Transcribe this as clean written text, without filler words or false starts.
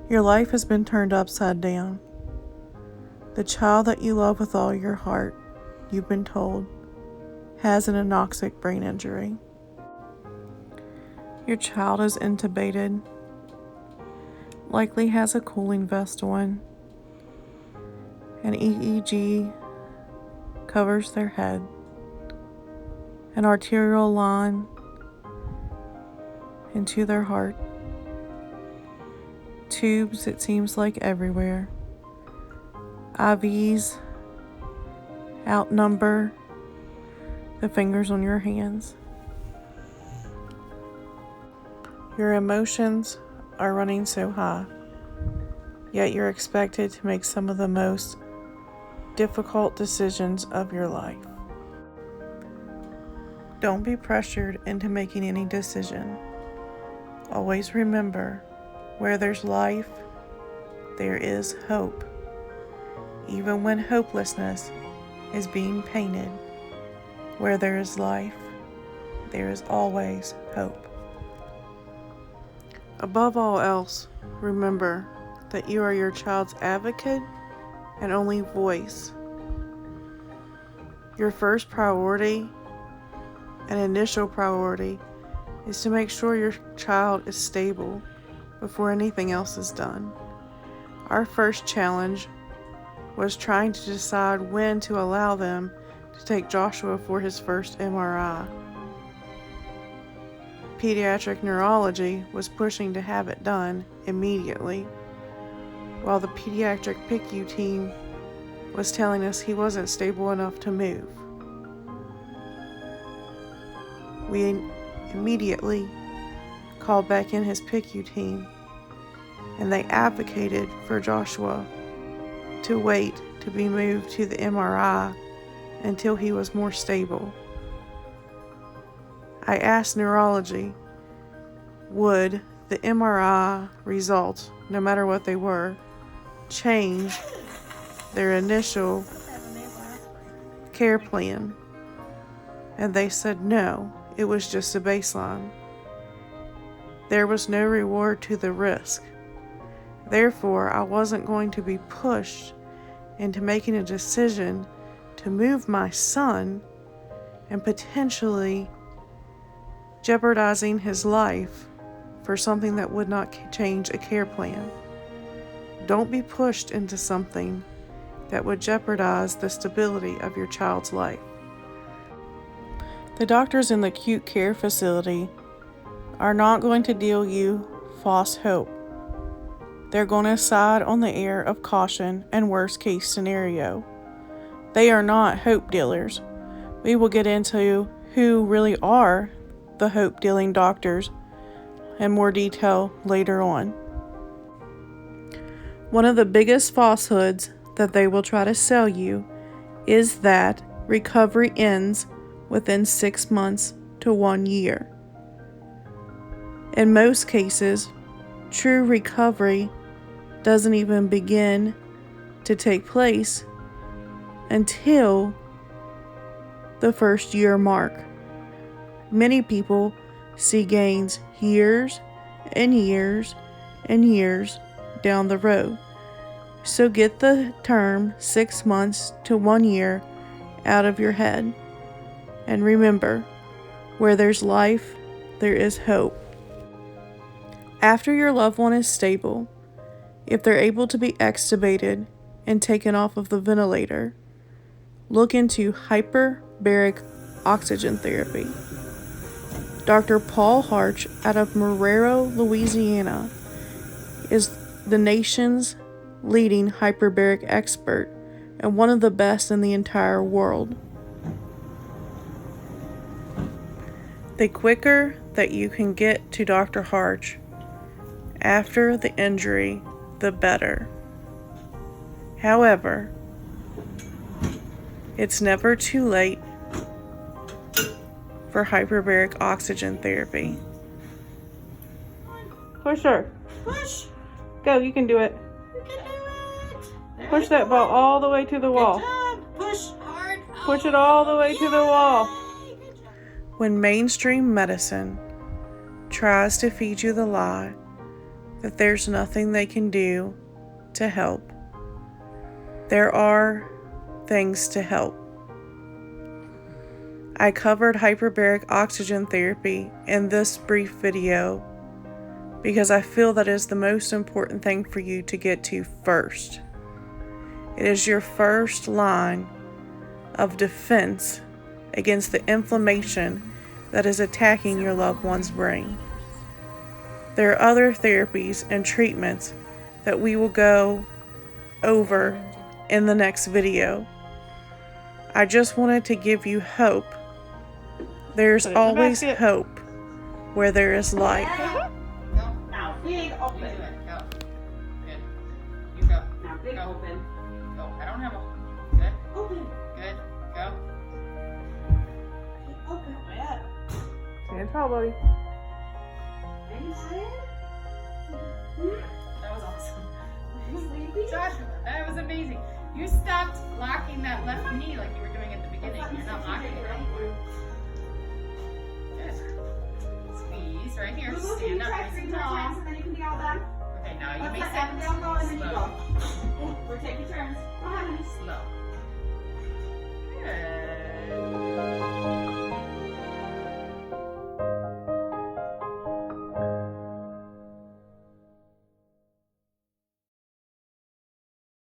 Your life has been turned upside down. The child that you love with all your heart, you've been told, has an anoxic brain injury. Your child is intubated, likely has a cooling vest on. An EEG covers their head. An arterial line into their heart. Tubes, it seems like, everywhere. IVs outnumber the fingers on your hands. Your emotions are running so high, yet you're expected to make some of the most difficult decisions of your life. Don't be pressured into making any decision. Always remember, where there's life, there is hope. Even when hopelessness is being painted, where there is life, there is always hope. Above all else, remember that you are your child's advocate and only voice. Your first priority and initial priority is to make sure your child is stable before anything else is done. Our first challenge was trying to decide when to allow them to take Joshua for his first MRI. Pediatric neurology was pushing to have it done immediately, while the pediatric PICU team was telling us he wasn't stable enough to move. We immediately called back in his PICU team, and they advocated for Joshua to wait to be moved to the MRI until he was more stable. I asked neurology, would the MRI results, no matter what they were, change their initial care plan? And they said no, it was just a baseline. There was no reward to the risk. Therefore, I wasn't going to be pushed into making a decision to move my son and potentially jeopardizing his life for something that would not change a care plan. Don't be pushed into something that would jeopardize the stability of your child's life. The doctors in the acute care facility are not going to deal you false hope. They're going to side on the air of caution and worst case scenario. They are not hope dealers. We will get into who really are the hope dealing doctors in more detail later on. One of the biggest falsehoods that they will try to sell you is that recovery ends within 6 months to 1 year. In most cases, true recovery doesn't even begin to take place until the first year mark. Many people see gains years and years and years down the road. So get the term 6 months to 1 year out of your head. And remember, where there's life, there is hope. After your loved one is stable, if they're able to be extubated and taken off of the ventilator, look into hyperbaric oxygen therapy. Dr. Paul Harch out of Marrero, Louisiana, is the nation's leading hyperbaric expert and one of the best in the entire world. The quicker that you can get to Dr. Harch after the injury, the better. However, it's never too late for hyperbaric oxygen therapy. Push her. Push. Go, you can do it. You can do it. Push that ball all the way to the wall. Good job. Push hard. Push it all the way to the wall. Yay. Good job. When mainstream medicine tries to feed you the lie that there's nothing they can do to help. There are things to help. I covered hyperbaric oxygen therapy in this brief video because I feel that is the most important thing for you to get to first. It is your first line of defense against the inflammation that is attacking your loved one's brain. There are other therapies and treatments that we will go over in the next video. I just wanted to give you hope. There's always hope where there is light. Now big open. You do it. Go. Good. You go. Now big open. Go. I don't have a. Good. Open. Good. Go. Open. Yeah. Stand tall, buddy. That was awesome. Sleepy? Joshua, that was amazing. You stopped locking that left knee like you were doing at the beginning. You're not locking it anymore. Good. Squeeze right here. Google, can you Stand up try nice 3 and more tall. times and then you can be all done? Okay, now you Let's may let sit Abigail go and then you slow. go. We're taking turns. Go ahead, honey. Slow. Good.